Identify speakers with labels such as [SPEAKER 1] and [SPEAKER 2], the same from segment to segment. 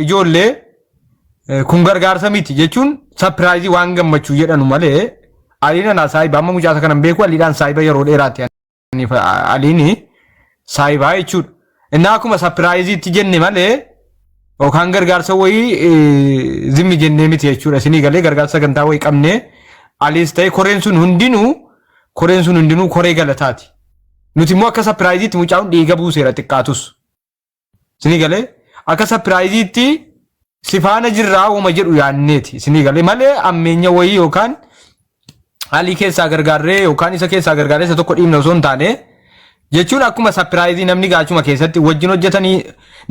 [SPEAKER 1] ijoollee kun gargaarsa miti jechuun surprise waan gammachuu jedhanu malee aliin ana saayiba amma mucaasa kanan beeku aliidhaan saayiba yeroo dheeraatti aliini saayiba jechuudha. Innaa akkuma surprise itti jenne malee yookaan gargaarsa wayii zimmi jennee miti jechuudha. Isinii galee gargaarsa gantaa wayii qabnee aliis ta'e koreen sun hundinuu koree galataati. Nuti immoo akka surprise itti mucaa'uun dhiiga buuseera xiqqaatus. Isinii galee akka surprise itti sifaana jirraa uuma jedhu yaanneeti. Isinii galee malee ammeenya wayii yookaan alii keessaa gargaarree yookaan isa keessaa gargaarree isa tokko dhiibna osoo hin taane jechuun akkuma surprise namni gaachuma keessatti wajjin hojjetanii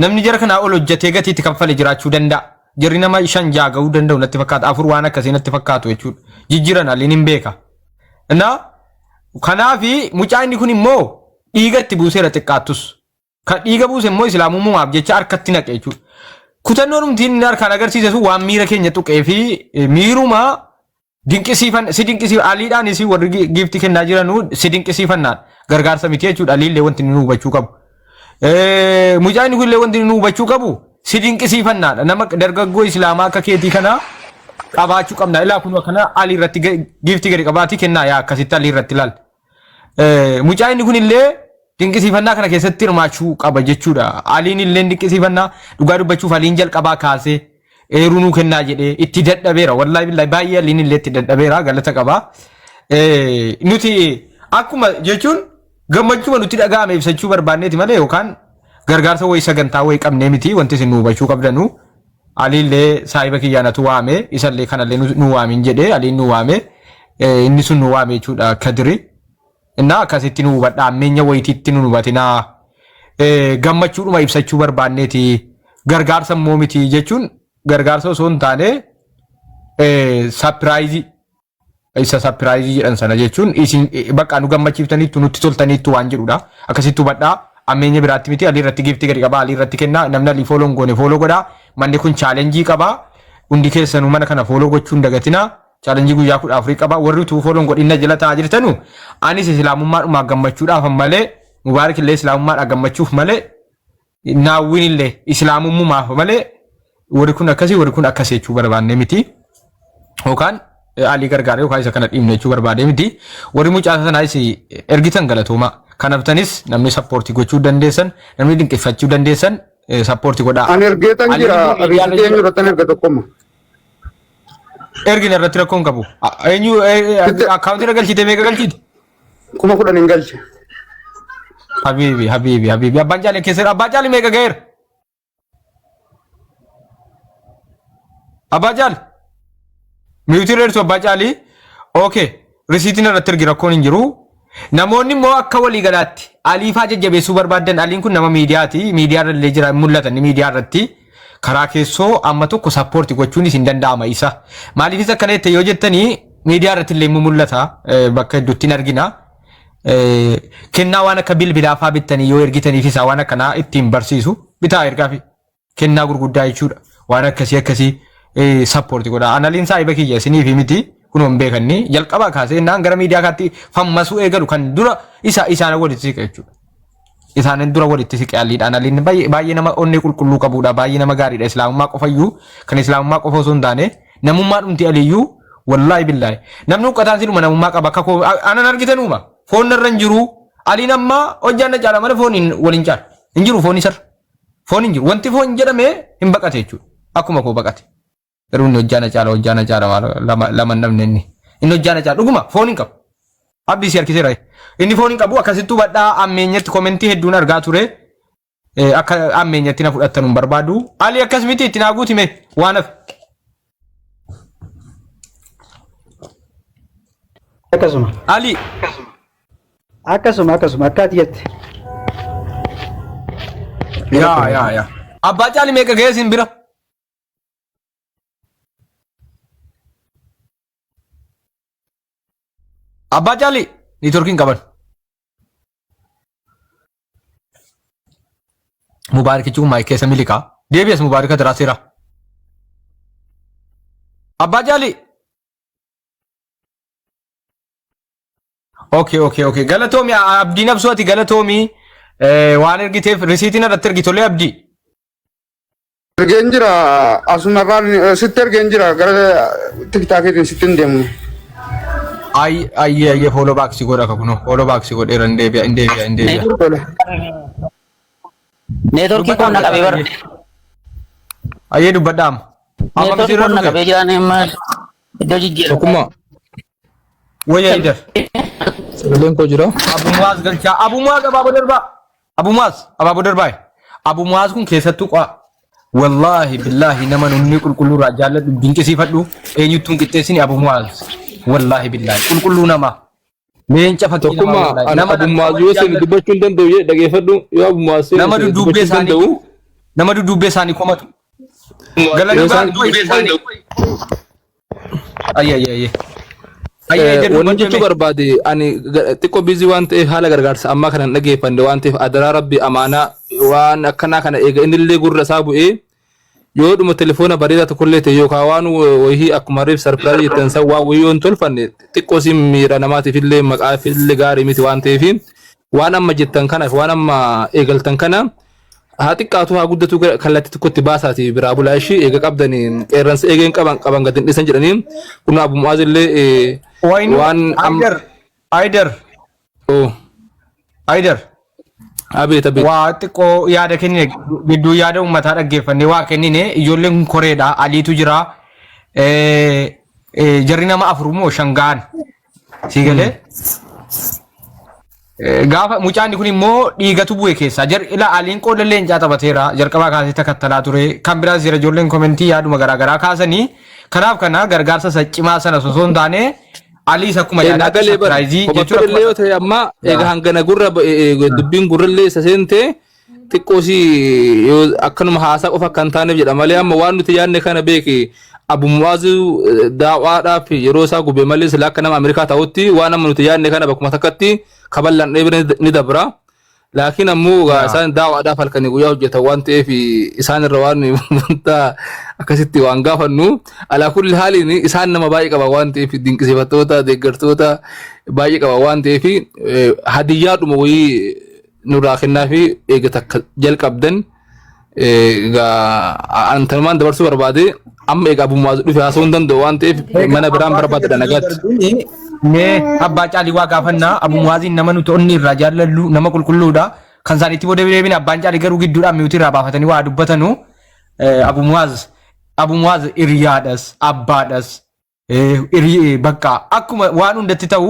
[SPEAKER 1] namni jara kanaa ol hojjetee gatii itti kanfale jiraachuu danda'a. Jarri nama 5 ga'uu danda'u natti fakkaata 4 waan akkasii natti fakkaatu jechuudha. Jijjiiran aliin hin beeka. Kanaafi mucaa inni kun immoo dhiiga itti buuseera xiqqaattus. Kan dhiiga buuse immoo islaamummaaf jecha harkatti naqe jechuudha. Kutannoon umtiin inni harkaan agarsiise sun waan miira keenya tuqee fi miiruma dinqisiifan aliidhaan isii warri giiftii kennaa jiranu si dinqisiifannaan gargaarsa miti jechuudha. Aliillee wanti inni hubachuu qabu. Mucaa inni kunillee wanti inni hubachuu qabu si dinqisiifannaadha. Nama dargaggoo islaamaa akka keetii kana qabaachuu qabna. Ilaa kun kana alii irratti giiftii gadi qabaatii kennaa yaa akkasitti alii irratti ilaal. Mucaa inni kunillee dinqisiifannaa kana keessatti hirmaachuu qaba jechuudha. Aliin illee dinqisiifannaa dhugaa dubbachuuf aliin jalqabaa kaasee eeruu nuu kennaa jedhee itti dadhabeera. Wallaahi billahi baay'ee aliin illee itti dadhabeera galata qaba. Nuti akkuma jechuun gammachuma nuti dhaga'ame ibsachuu barbaanneeti malee yookaan gargaarsa wayii sagantaa wayii qabnee miti wanti isin nu hubachuu qabdanu. Aliillee saayiba kiyyaanatu waame isallee kanallee nu waamin jedhee aliin nu waame inni sun nu waame jechuudha kadiri. Innaa akkasitti nu hubadha ammeenya wayitiitti nu hubatinaa gammachuudhuma ibsachuu barbaanneeti gargaarsa immoo miti jechuun gargaarsa osoo hin taane surprise isa surprise jedhan sana jechuun isin bakka nu gammachiiftaniitu nutti toltaniitu waan jedhudha akkasitti hubadha ammeenya biraatti miti alii irratti giiftii gadi qaba alii irratti kenna namni alii fooloo goone fooloo godha manni kun chaalenjii qaba hundi keessanuu mana kana fooloo gochuun dagatina. Challenge guyyaa 14 qaba warri tu foolon godhina jala taa jirtanu anis islaamummaadhuma gammachuudhaaf malee mubaarak illee islaamummaadha gammachuuf malee naawwin illee islaamummaaf malee warri kun akkasii jechuu barbaanne miti yookaan alii gargaaree yookaan isa kana dhiibne jechuu barbaade miti warri mucaa sanaas ergitan galatooma kanaaftanis namni sappoortii gochuu dandeessan namni dinqifachuu dandeessan sappoortii godhaa.
[SPEAKER 2] Ani ergeetan jira abidii eenyu irratti erga tokkoma.
[SPEAKER 1] Ergin irratti rakkoon qabu. Eenyu akkaawuntii galchite meeqa galchite?
[SPEAKER 2] 10,000 hin galche.
[SPEAKER 1] Habibi. Abbaan caalee keessa abbaan caalee meeqa ga'eera? Abbaan caalee? Miyuutii reertu abbaan caalee? Okay. Risiitiin irratti ergi rakkoon hin jiru. Namoonni immoo akka walii galaatti aliifaa jajjabeessuu barbaadan aliin kun nama miidiyaati. Miidiyaa irra jira mul'atan miidiyaa irratti. Karaa keessoo amma tokko sappoortii gochuunis hin danda'ama isa. Maaliifis akkana jette yoo jettanii miidiyaa irratti illee mul'ata bakka hedduutti argina. Kennaa waan akka bilbilaafaa bittanii yoo ergitaniif isaa waan akkanaa ittiin barsiisu bitaa ergaa fi kennaa gurguddaa jechuudha. Waan akkasii sappoortii godha. Analiin saayiba kiyya isiniif miti kunoo hin beekanni jalqabaa kaasee naan gara miidiyaa kaatti fammasuu eegalu kan dura isaan walitti siqa jechuudha. Isaanin dura walitti siqee aliidhaan aliin baay'ee nama onnee qulqulluu qabudha baay'ee nama gaariidha islaamummaa qofayyuu kan islaamummaa qofa osoo hin taane namummaa dhumti aliyyuu wallaahi billaahi namni uqqataan sinuma namummaa qaba akka koo anan argitanuuma foon irra hin jiru aliin ammaa hojjaan na caala malee foon waliin caala hin jiru foon isarra foon hin jiru wanti foon jedhamee hin baqate jechuudha akkuma koo baqate garuu inni hojjaan na caala lama namni inni hojjaan na caala dhuguma foon hin qabu. Abdii si harkiseera. Inni foon hin qabu akkasittuu badhaa ammeenyatti komentii hedduun argaa ture. Akka ammeenyatti na fudhattan hin barbaadu. Ali akkas miti itti naa guutime waan hafe.
[SPEAKER 3] Akkasuma.
[SPEAKER 1] Ali.
[SPEAKER 3] Akkasuma akkaati jette.
[SPEAKER 1] Yaa. Abbaa caali meeqa ga'ee sin bira? Abbaa caali niitorkiin qaban. Mubaarakichi kun maayikee keessa milikaa. Deebi'as mubaaraka daraa seera. Abbaa caali. Okay. Galatoomi abdiin absuuti galatoomi waan ergiteef risiitiin irratti ergitolee abdii.
[SPEAKER 2] Genjira asumarran sitter genjira gara TikTok ni sitin demu.
[SPEAKER 1] Ay follow back si goda kakuno follow back si goda Indevia.
[SPEAKER 4] Network ko na kabe bar.
[SPEAKER 1] Aye du badam.
[SPEAKER 4] Network ko na kabe jane ma do jigel.
[SPEAKER 5] Kuma
[SPEAKER 1] Waya idar.
[SPEAKER 5] Selen ko jiro.
[SPEAKER 1] Abu Muaz galcha Abu Muaz Abu Darba. Abu Darba. Abu Muaz kun keessattu qa wallahi billahi naman unni kulkullu rajala dinki sifadhu enyutun qixxeessini Abu Muaz wallahi billahi kulkullu nama meenca fakkiin
[SPEAKER 5] Kuma nama Abu Muaz yoo sen dubbachuu danda'u ye dhageeffadhu yoo Abu Muaz
[SPEAKER 1] nama dudubbe isaanii komatu galanii
[SPEAKER 5] Wanni jechuu barbaade ani xiqqoo bizii waan ta'eef haala gargaarsa ammaa kana dhageeffanne waan ta'eef adaraa rabbi amaanaa waan akkanaa kana eega innillee gurra isaa bu'ee yoo dhuma telefoona bareedaa tokkollee ta'e yookaan waan wayii akkuma reef sarpiraayi jettan san waan wayii yoon tolfanne xiqqoo si miira namaatiif illee maqaaf illee gaarii miti waan ta'eef waan amma jettan kanaaf waan amma eegaltan kana haa xiqqaatu haa guddatu kallattii tokkotti baasaati biraa bulaa ishii eega qabdanii qeerransa eegeen qaban gadin dhisan jedhanii kun Abu Muaz illee waan
[SPEAKER 1] Aider
[SPEAKER 5] Abeet.
[SPEAKER 1] Waa xiqqoo yaada kennine gidduu yaada uummataa dhaggeeffanne waa kennine ijoolleen kun koreedha aliitu jira jarri nama afurmoo shangaan si galee gaafa mucaan kun immoo dhiigatu bu'e keessa ila aliin qoodallee hin caatabateera jalqabaa kaasee takattalaa ture kan biraas jira ijoolleen komentii yaaduma garaagaraa kaasanii kanaaf kana gargaarsa saccimaa sana osoo hin taane Aliis akkuma yaadaatti surprise
[SPEAKER 5] jechuudha yoo ta'e amma eega hangana gurra dubbiin gurrallee isa seente xiqqoosi akkanuma haasaa qofa kan taaneef jedha malee amma waan nuti yaadne kana beeki Abu Muaz daawwaadhaaf yeroo isaa gube malee sila akka nama Ameerikaa ta'utti waan amma nuti yaadne kana bakkuma takkatti kaballan dheebine ni dabra laakiin ammoo isaan daawwaadhaaf halkanii guyyaa hojjetan waan ta'eef isaan irra waan wanta akkasitti waan gaafannu alaa kulli haaliin isaan nama baay'ee qaba waan ta'eef dinqisiifattoota deeggartoota baay'ee qaba waan ta'eef hadiyyaadhuma wayii nurraa kennaa fi eega takka jalqabdan antanumaan dabarsuu barbaade amma eega Abu Muaz dhufe haasoo hin danda'u waan ta'eef mana biraan barbaadadha nagaatti.
[SPEAKER 1] Mee abbaa caalii waa gaafannaa Abu Muaziin nama nuti onni irraa jaallallu nama qulqulluudha kan isaaniitti booda deebiin abbaan caalii garuu gidduudhaan mi'uutii irraa baafatanii waa dubbatanu Abu Muaz hiriyaadhas abbaadhas bakka akkuma waan hundatti ta'u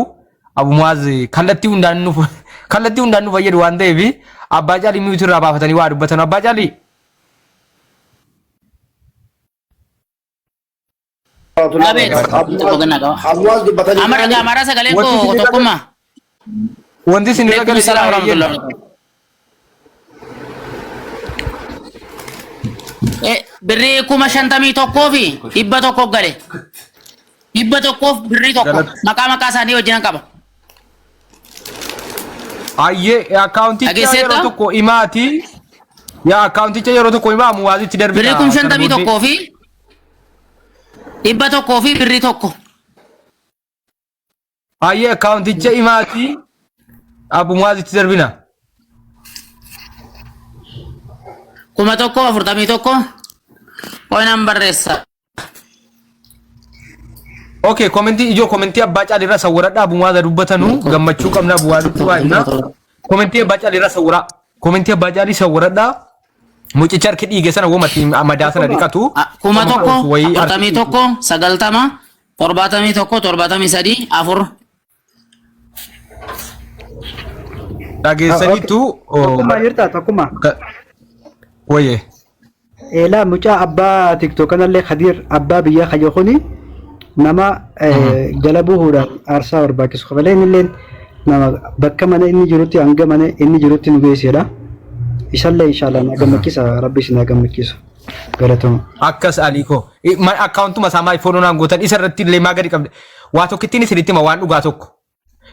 [SPEAKER 1] Abu Muaz kallattii hundaan nu fayyadu waan ta'eef abbaa caalii mi'uutii irraa baafatanii waa dubbatanu abbaa caalii.
[SPEAKER 4] Amara sagalee koo tokkummaa.
[SPEAKER 1] Wanti isin irra galee
[SPEAKER 4] birrii 51,000 fi 100 gale. 100 birrii tokko maqaa isaanii wajjin qaba.
[SPEAKER 1] Ayyee akkaawunticha yeroo tokko himaati. Yaa akkaawunticha yeroo tokko himaa Muazitti darbina.
[SPEAKER 4] Birrii 51,000 fi 100 fi birrii tokko.
[SPEAKER 1] Ayyee akkaawunticha himaati Abu Muazitti darbina.
[SPEAKER 4] 141 Koinaan barreessa.
[SPEAKER 1] Okay, ijoo komentii abbaa caalirra sawwaradha Abu Muaz dubbatanu gammachuu qabna Abu Muaz waa'ina. Komentii abbaa caalirra sawwara. Komentii abbaa caalii sawwaradha. Mucicha harki dhiige sana womatti madaa sana dhiqatu.
[SPEAKER 4] 141 90 71 73 4
[SPEAKER 1] dhageessanitu
[SPEAKER 3] Tokkuma jirta tokkuma.
[SPEAKER 1] Waye.
[SPEAKER 3] Ela mucaa abbaa TikTok kanallee Khadir abbaa biyya khayyakuni nama jala bu'uudhaan aarsaa barbaachisu qabalee innillee nama bakka mana inni jirutti hanga mana inni jirutti nu geessedha. Isallee inshallah na gammachiisa rabbi isin gammachiisa. Galatoomaa.
[SPEAKER 1] Akkas aliko. Akkaawuntuma isaa maal foonaan gootan isa irratti illee maa gadi qabde. Waa tokkittiin isinitti hima waan dhugaa tokko.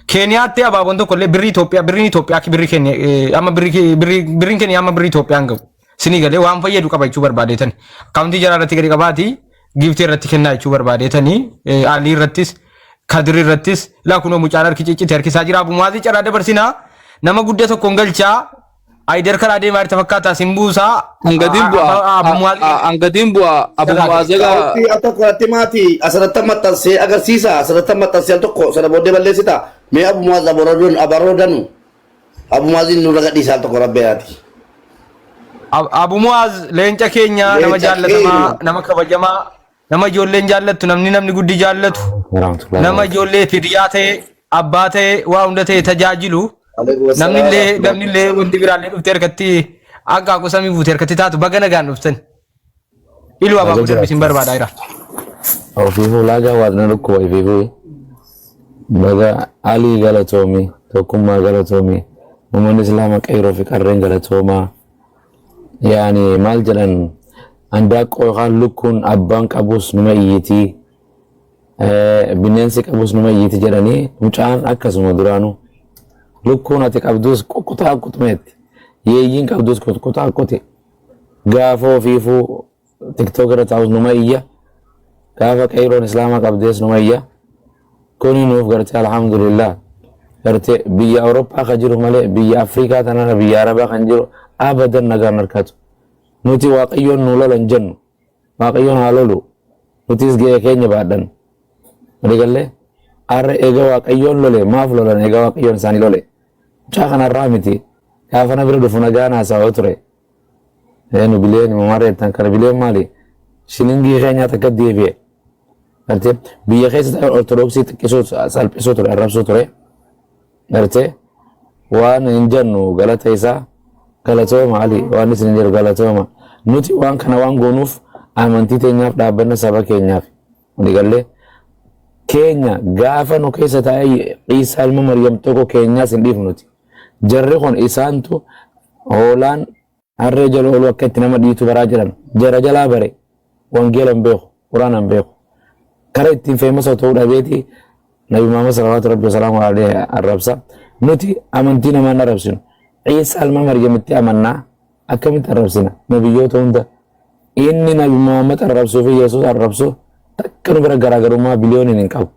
[SPEAKER 1] Keeniyaatti abaaboon tokko illee birrii Itoophiyaa ki birrii Keeniyaa amma birriin Keeniyaa amma birrii Itoophiyaan gahu. Sinii galee waan fayyadu qaba jechuu barbaadeetan. Akkaawuntii jara irratti gadi qabaati giiftii irratti kennaa jechuu barbaadeetanii Alii irrattis Kadir irrattis laa kunoo mucaan harki ciccite harkisaa jira Abu Muaz caraa dabarsinaa nama guddaa tokkoon galchaa Aidar kara deemaa jirta fakkaata simbuusaa.
[SPEAKER 5] Angadiin bu'aa Abu Mu'aazaga.
[SPEAKER 6] Tokko mati asirratti maxxansee agarsiisa asirratti maxxansee tokko sana booddee balleessita mee Abu Mu'aaz abaroodanu Abu Mu'aazin nurra gadhiisaa tokko rabbeeyaati.
[SPEAKER 1] Abu Mu'aaz leenca keenya nama jaallatamaa nama kabajamaa nama ijoolleen jaallattu namni guddi jaallatu nama ijoollee firiyaa ta'e abbaa ta'e waa hunda ta'e tajaajilu namni illee wanti biraallee dhufte harkatti akka qosamii buute harkatti taatu baga nagaan dhuftan ilu abaabu darbisin barbaadaa jira.
[SPEAKER 7] Ofiifuu laagaa waadna dhukkoo ifiifuu baga alii galatoomi tokkummaa galatoomi uummanni islaamaa qeeroo fi qarreen galatoomaa yaani maal jedhan andaaqoo yookaan lukkuun abbaan qabus numa iyyitii bineensi qabus numa iyyitii jedhanii mucaan akkasuma duraanuu lukkuun ati qabdus qoqqotaa qotumeetti yeeyyiin qabdus qoqqotaa qote gaafa ofiifuu tiktook irra taa'us numa iyya gaafa qeeroon islaamaa qabdees numa iyya kuni nuuf gartee alhamdulillah gartee biyya awurooppaa kan jiru malee biyya afrikaa tanarra biyya arabaa kan jiru abadan nagaan harkatu nuti waaqayyoon nu lolan jennu waaqayyoon haa lolu nutis ga'ee keenya baadhan waliigallee arra eega waaqayyoon lole maaf lolan eega waaqayyoon isaanii lole mucaa kanarraa miti gaafa na bira dhufu nagaan haasawaa ture nu bileen mamareettan kana bileen maali shilingii keenya takka deebi'e gartee biyya keessa ortodoksii xiqqisuu salphisuu ture arrabsuu ture gartee waan hin jennu galata isaa galatooma ali waan isin jedhu galatooma nuti waan kana waan goonuuf amantii teenyaaf dhaabbanna saba keenyaaf waliigallee keenya gaafa nu keessa taa'ee Iisaa ilma Maryam tokko keenyaas hin dhiifnuti jarri kun isaantu hoolaan harree jala oolu akka itti nama dhiitu baraa jiran jara jalaa bare wangeelan beeku quraanan beeku kara ittiin feemasa ta'uu dhabeeti nabi Muhammad sallallahu alaihi wasallam arrabsa nuti amantii namaan arrabsinu Iisaa ilma Maryamitti amannaa akkamitti arrabsina nabiyyoota hunda inni nabi Muhammad arrabsuu fi Yesuus arrabsuu takka nu bira garaagarummaa biliyooniin hin qabu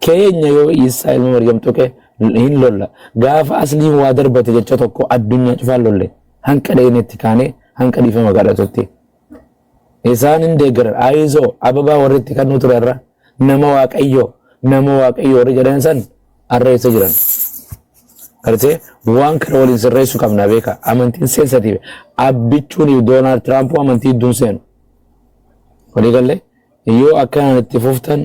[SPEAKER 7] keenya yoo Iisaa ilma Maryam tuqe hin lolla gaafa asliin waa darbate jecha tokko addunyaa cufaan lolle hanqa dheenetti kaanee hanqa dhiifama kadhatutti isaan hin deeggaran aayizoo ababaa warritti kan nu turerra nama waaqayyoo warri jedhan san arreessa jiran gartee waan kana waliin sirreessuu qabna beeka amantiin sensitiive abbichuun Doonaald Tiraamp amantii idduun seenu waliigallee yoo akkanaan itti fuftan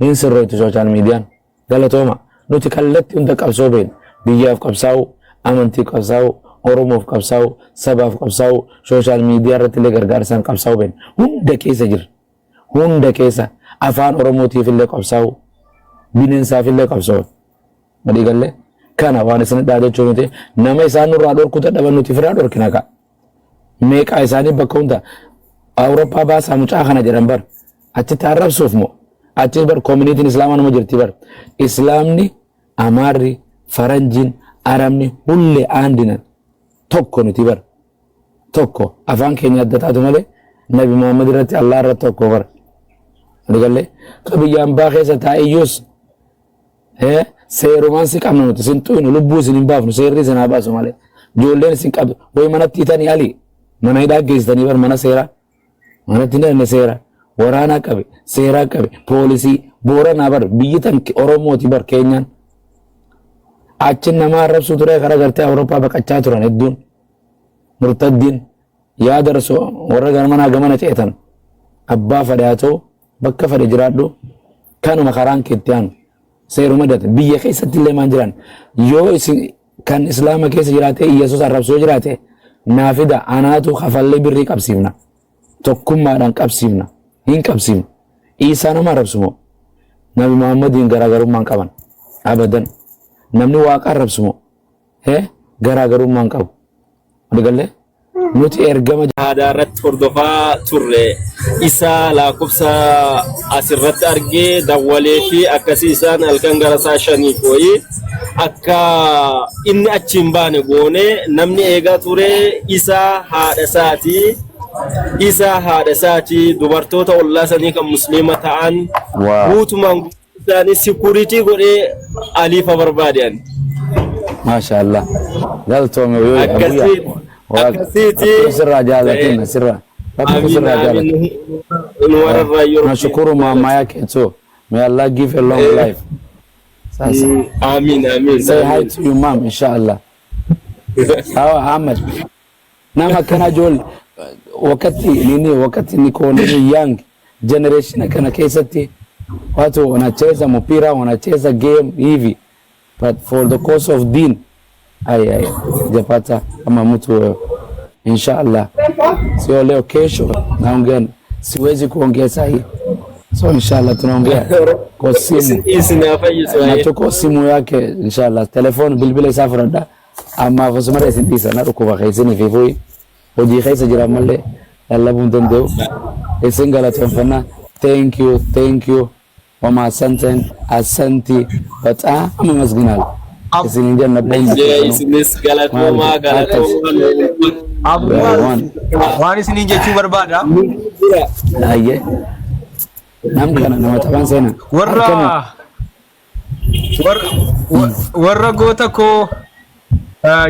[SPEAKER 7] hin sirreetu sooshaal miidiyaan galatooma nuti kallattii hunda qabsoo beekna biyyaaf qabsaa'u amantii qabsaa'u oromoof qabsaa'u sabaaf qabsaa'u sooshaal miidiyaa irratti illee gargaarsaan qabsaa'u beekna hunda keessa jira hunda keessa afaan oromootiif illee qabsaa'u bineensaaf illee qabsaa'u waliigallee kana waan isin dhaadachuu nuti nama isaan nurraa dhorkuu dadhaban nuti firaa dhorkina ka meeqaa isaanii bakka hunda awurooppaa baasaa mucaa kana jedhan bar achitti arrabsuuf moo achi bar koominiitiin islaamaa nama jirti bar islaamni amaarri faranjiin arabni hullee aandinan tokko nuti bar tokko afaan keenya adda taatu malee nabi Muhammad irratti Allah irratti tokko bar waliigallee qabiyyaan baa keessa taa'eyyuus seerumaan si qabna nuti sin tuynu lubbuu isin hin baafnu seerri isin haa baasu malee ijoolleen isin qabdu way manatti hitanii ali mana hidhaa geessitanii bar mana seeraa manatti hin seera waraanaa qabe seeraa qabe poolisii booranaa bar biyyi tan oromooti bar keenyaan achin nama arrabsuu ture kara gartee awurooppaa baqachaa turan hedduun murtaddiin yaa darso warra garmanaa gamana ceetan abbaa fadhe haa ta'u bakka fadhe jiraadhu kanuma karaan keetti aanu seeruma data biyya keessatti illee maan jiran yoo isin kan islaama keessa jiraate Yesuus arrabsoo jiraate naafida anaatu kafallee birrii qabsiifna tokkummaadhaan qabsiifna hin qabsiifna Iisaa nama arrabsumoo nabi Muhammadiin garaagarummaan qaban abadan namni waaqa arrabsumoo garaagarummaan qabu waliigallee nuti ergama
[SPEAKER 8] aadaa irratti hordofaa turre isaa lakkoofsa asirratti argee dawwalee fi akkasii isaan halkan gara isaa 5 kooyi akka inni achi hin baane goone namni eegaa ture isaa haadha isaati dubartoota ollaa sanii kan musliima ta'an guutumaan isaanii security godhee aliifa barbaadan
[SPEAKER 7] maashaallah galtoome yoo abuya sirra jaalatin sirra sirra jaalatin nashukuru mama yake tu may Allah give a long life sasa
[SPEAKER 8] amin
[SPEAKER 7] say hi to your mom inshallah sawa Ahmed nama kana jol wakati niko ni young generation kana kesati watu wanacheza mpira wanacheza game hivi but for the cause of deen ay japata kama mtu inshallah sio leo kesho naongea siwezi kuongea sahi so inshallah tunaongea kwa simu na simu yake inshallah telefone bilbila safrada ama fosmara sindisa na rukuba khaisini vivoi odi khaisa jira malle alla bundendo esengala tafana thank you wama asante but ama masginal isininja na bomba
[SPEAKER 8] isinis galatoma
[SPEAKER 1] wani sininja chu barbada
[SPEAKER 7] aye namkana na mataban sana
[SPEAKER 1] warra gota ko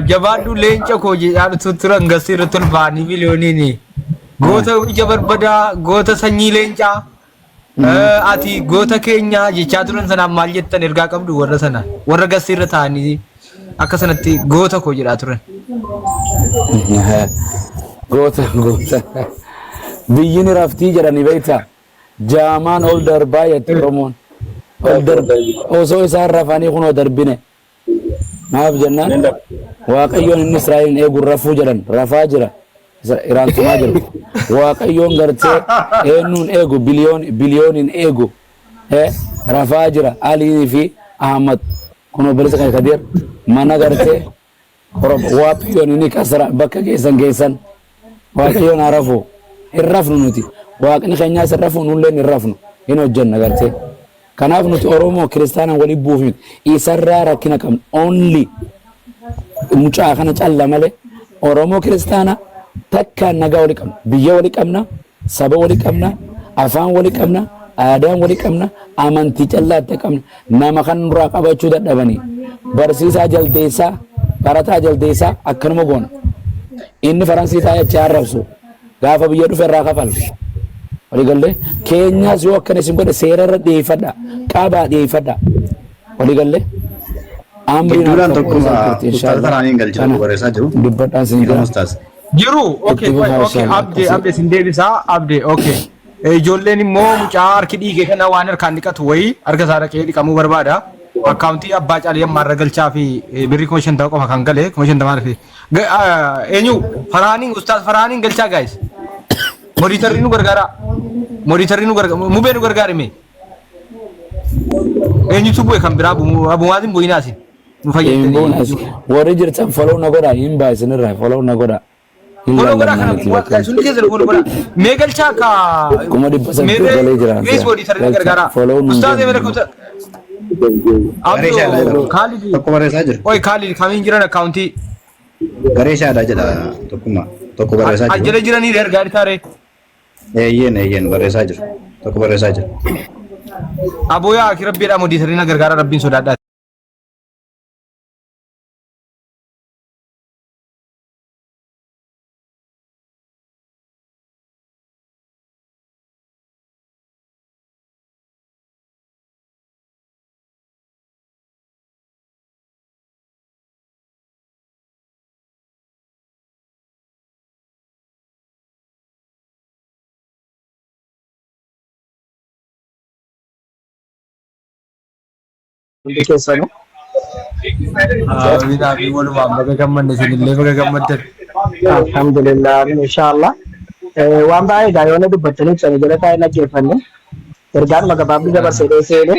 [SPEAKER 1] jabadu lencha ko jedhaadhu tuturan gasir tulbaani miliyooni ni gota jabarbada gota sanyi lencha ati gota keenya jechaa turan sana maal jettan ergaa qabdu warra sana warra gasir taani akka sanatti gota ko jedhaa turan
[SPEAKER 7] gota biyyin raftii jedhani beektaa jaamaan ol darbaa yetti Oromoon ol darba osoo isaan rafanii kunoo darbine maaf jennaan waaqayyoon inni Israa'eliin eeguun rafuu jedhan rafaa jira iraantumaa jira waaqayyoon gartee eenyuun eegu biliyooniin eegu rafaa jira Alii fi Ahmad kunoo bilisa kan Kadir mana gartee waaqayyoon inni kasara bakka geessan waaqayyoon arafu irrafnu nuti waaqni keenya sarrafu nulleen irrafnu hin hojjenna gartee kanaaf nuti Oromoo Kiristaanaan wali buufin isarraa rakkina qabna only mucaa kana calla malee Oromoo Kiristaana takkaan nagaa wali qabna biyya wali qabna saba wali qabna afaan wali qabna aadaan wali qabna amantii callaatti qabna nama kan nurraa qabachuu dadhabanii barsiisaa jaldeessaa barataa jaldeessaa akkanuma goona inni faransiisaa jechaa arrabsu gaafa biyya dhufe irraa kafal waligalle keenyaas yoo akkana isin godhe seerarra dhiyeeffadha qaabaa dhiyeeffadha waligalle
[SPEAKER 9] amriin tokkuma taraniin galchuu bareesaa jiru
[SPEAKER 7] dubbadhaan sin
[SPEAKER 1] jiru okay abde sin deebisaa abde okay ijoolleen immoo mucaa harki dhiige kana waan harkaan dhiqatu wayi harka isaa dhaqee dhiqamuu barbaada akkaawuntii abbaa caalii ammaarra galchaa fi birrii 50 qofa kan gale 50 maal fi eenyu faraaniin ustaaz faraaniin galchaa guys monitorri nu gargaara mubee nu gargaare me eenyu tubu'e kan biraa abumaatiin bu'inaasi nu fayyadanii
[SPEAKER 7] warri jirtan follow na godha hin baasinirraa follow na godha
[SPEAKER 1] follow godha kana sun keessa follow godha mee galchaa ka
[SPEAKER 7] kuma dhibba sadii galee jira
[SPEAKER 1] please monitorri nu gargaara ustaaz emere kuta Khalid
[SPEAKER 9] tokko bareesaa jiru
[SPEAKER 1] oi Khalid kamiin jiran akkaawuntii
[SPEAKER 9] gareeshaadha jedha tokko bareesaa jiru
[SPEAKER 1] ajjala jiranii ergaa taare
[SPEAKER 9] eeyyen bareesaa jiru tokko bareesaa jiru
[SPEAKER 1] aboyaa aki rabbiidha monitorri na gargaara rabbiin sodaadhaa
[SPEAKER 3] Kesano.
[SPEAKER 1] Amin amin walumaa baga gammanne sinillee baga gammaddan.
[SPEAKER 3] Alhamdulillah inshallah. Waan baay'ee gaayoona dubbatanii sana jala taa'ee dhaggeeffanne. Ergaan magabaabni dabarsee dheeseene.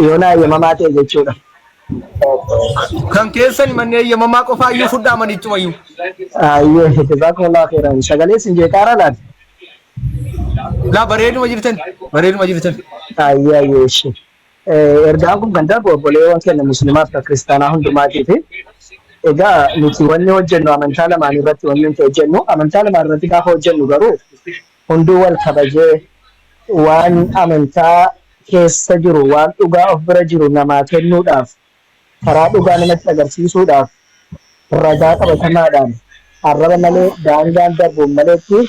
[SPEAKER 3] Yoona eeyyamamaa ta'e jechuudha.
[SPEAKER 1] Kan keessan manneen eeyyamamaa qofaa iyyuu fudhaaman ittumayyuu.
[SPEAKER 3] Ayyee jazakumullahu khairan. Sagalee sin jeeqaara laata?
[SPEAKER 1] Laa bareeduma jirtan.
[SPEAKER 3] Ayyee ishee. Ergaan kun kan darbu obboleewwan keenya musliimaaf kan kiristaanaa hundumaatiif. Egaa nuti wanni hojjennu amantaa lamaan irratti wanni nuti hojjennu amantaa lamaan irratti gaafa hojjennu garuu hunduu wal kabajee waan amantaa keessa jiru waan dhugaa of bira jiru namaa kennuudhaaf
[SPEAKER 10] karaa dhugaa namatti agarsiisuudhaaf ragaa qabatamaadhaan arraba malee daangaan darbuun maleetti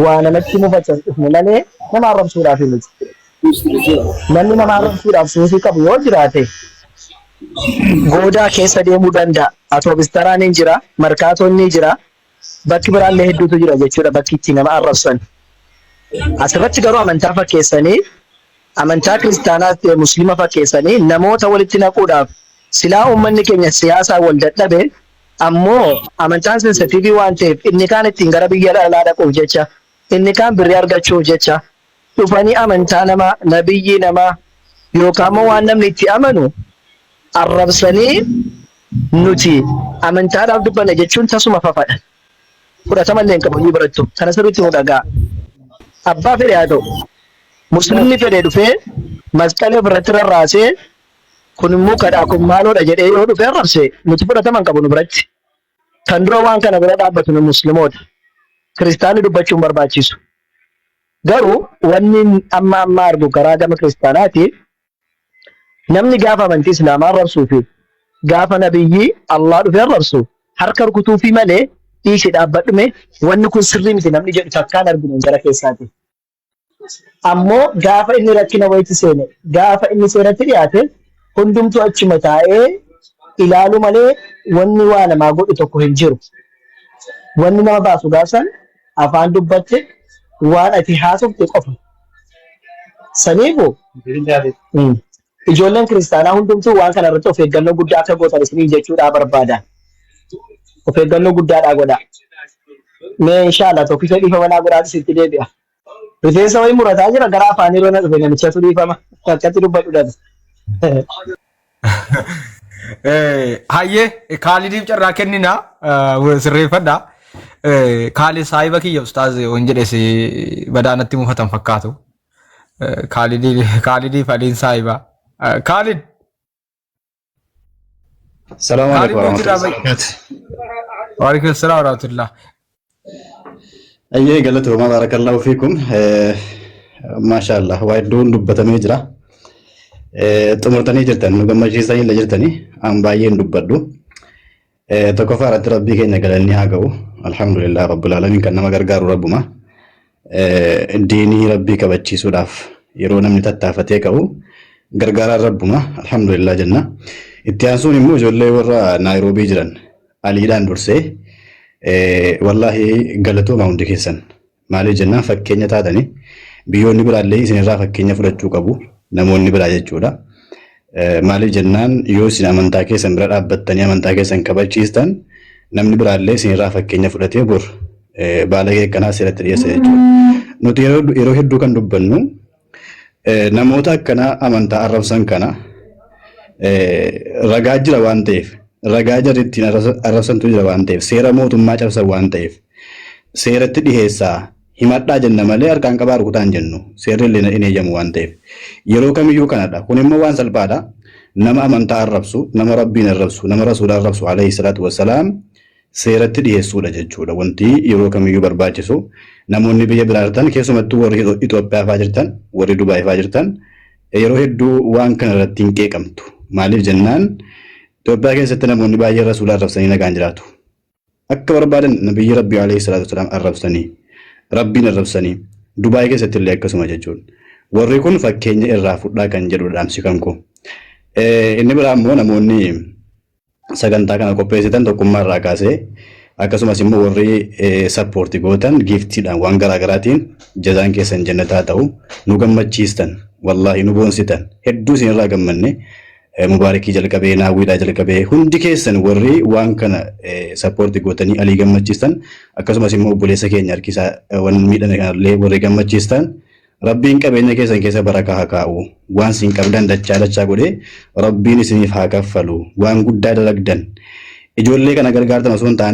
[SPEAKER 10] waa namatti mufachiisnu malee nama arrabsuudhaaf hin miti. Namni nama arrabsuudhaaf suufii qabu yoo jiraate goodaa keessa deemuu danda'a. Atoobistaraan ni jira, markaatoon ni jira, bakki biraallee hedduutu jira jechuudha bakki itti nama arrabsan. Asirratti garuu amantaa fakkeessanii amantaa kiristaanaa ta'e musliima fakkeessanii namoota walitti naquudhaaf silaa uummanni keenya siyaasaa wal dadhabe ammoo amantaan sensitiivii waan ta'eef inni kaan ittiin gara biyya alaa dhaquuf jecha inni kaan birrii argachuuf jecha dhufanii amantaa namaa nabiyyi namaa yookaan immoo waan namni itti amanu arrabsanii nuti amantaadhaaf dubbanna jechuun tasuma fafadha. Fudhatama illee hin qabu ni barattu. Kana sirriitti nu dhagaa. Abbaa fedhe haa ta'u. Musliimni fedhe dhufee masqalee ofirratti rarraasee kun immoo kadhaa kun maaloodha jedhee yoo dhufee arrabse nuti fudhatama hin qabu nu biratti. Kan dura waan kana bira dhaabbatu nu musliimoota. Kiristaanni dubbachuun barbaachisu. Garuu wanni amma argu karaa gama kiristaanaati namni gaafa amantii islaamaa arrabsuu fi gaafa nabiyyi Allah dhufee arrabsu harka rukutuu fi malee dhiisii dhaabbadhume wanni kun sirrii miti namni jedhu takkaan arginu gara keessaati. Ammoo gaafa inni rakkina wayitti seene gaafa inni seeratti dhiyaate hundumtuu achuma taa'ee ilaalu malee wanni waa namaa godhu tokko hin jiru. Wanni nama baasu gaafsan afaan dubbatte waan ati haasofte qofa. Saniifu ijoolleen kiristaanaa hundumtuu waan kana irratti of eeggannoo guddaa akka gootan isinii jechuudha barbaada. Of eeggannoo guddaadhaa godha. Mee inshallah tokkicha dhiifama naa godhaati sitti deebi'a. Rifeensa wayii murataa jira gara afaanii roona dhufe namichatu dhiifama akkatti dubbadhu dhabe.
[SPEAKER 1] Hayyee Kaalidiif carraa kennina sirreeffadha. Kaalid saahiba kiyya ustaaz waan jedhes badaanatti mufatan fakkaatu. Kaalidiif aliin saahiba. Kaalid.
[SPEAKER 9] Salaamu alaikum warahmatullahi wabarakatuh.
[SPEAKER 1] Wa alaikum assalam warahmatullah.
[SPEAKER 9] Ayyee galatooma barakallahu fiikum. Maashaallah waa iddoon dubbatamee jira. Xumurtanii jirtan nu gammachiisanii illee jirtanii an baay'een dubbadhu. Tokkoffaa irratti rabbii keenya galanni haa ga'u. Alhamdulillah rabbil alamin kan nama gargaaru rabbuma. Diinii rabbii kabachiisuudhaaf yeroo namni tattaafatee ka'u gargaaraan rabbuma. Alhamdulillah jenna. Itti aansuun immoo ijoollee warra Naayiroobii jiran aliidhaan dursee wallahi galatooma hundi keessan. Maaliif jennaan fakkeenya taatanii biyyoonni biraallee isinirraa fakkeenya fudhachuu qabu namoonni biraa jechuudha. Maaliif jennaan yoo isin amantaa keessan bira dhaabbattanii amantaa keessan kabachiistan namni biraallee isinirraa fakkeenya fudhatee bor baalagee kanaa seeratti dhiyeessa jechuudha. Nuti yeroo hedduu kan dubbannu namoota akkanaa amantaa arrabsan kana ragaa jira waan ta'eef ragaa jarri ittiin arrabsantu jira waan ta'eef seera mootummaa cabsan waan ta'eef seeratti dhiheessaa himadhaa jenna malee harkaan qabaa rukutaan jennu seerri illee hin eeyyamu waan ta'eef yeroo kamiyyuu kanadha. Kun immoo waan salphaadha. Nama amantaa arrabsu nama rabbiin arrabsu nama rasuula arrabsu alayhi salaatu wassalaam seeratti dhiheessuudha jechuudha. Wanti yeroo kamiyyuu barbaachisu namoonni biyya biraa jirtan keessumattuu warri Itoophiyaa fa'aa jirtan warri Dubaay fa'aa jirtan yeroo hedduu waan kana irratti hin qeeqamtu. Maaliif jennaan Itoophiyaa keessatti namoonni baay'ee rasuula arrabsanii nagaan jiraatu. Akka barbaadan nabiyyi rabbii alayhi salaatu wassalaam arrabsanii rabbiin arrabsanii Dubaay keessatti illee akkasuma jechuudha. Warri kun fakkeenya irraa fudhaa kan jedhudha dhaamsi kan koo. Inni biraa immoo namoonni sagantaa kana qopheessitan tokkummaa irraa kaasee akkasumas immoo warri sappoortii gootan giiftiidhaan waan garaagaraatiin jazaan keessan jannataa ta'u nu gammachiistan wallahi nu boonsitan hedduu isinirraa gammanne mubaarakii jalqabee naawwiidhaa jalqabee hundi keessan warri waan kana sappoortii gootanii alii gammachiistan akkasumas immoo obboleessa keenya harkisaa waan miidhame kanallee warri gammachiistan rabbiin qabeenya keessan keessa barakaa haa kaa'u waan isin qabdan dachaa godhee rabbiin isiniif haa kaffalu waan guddaa dalagdan ijoollee kana gargaartan osoo hin taane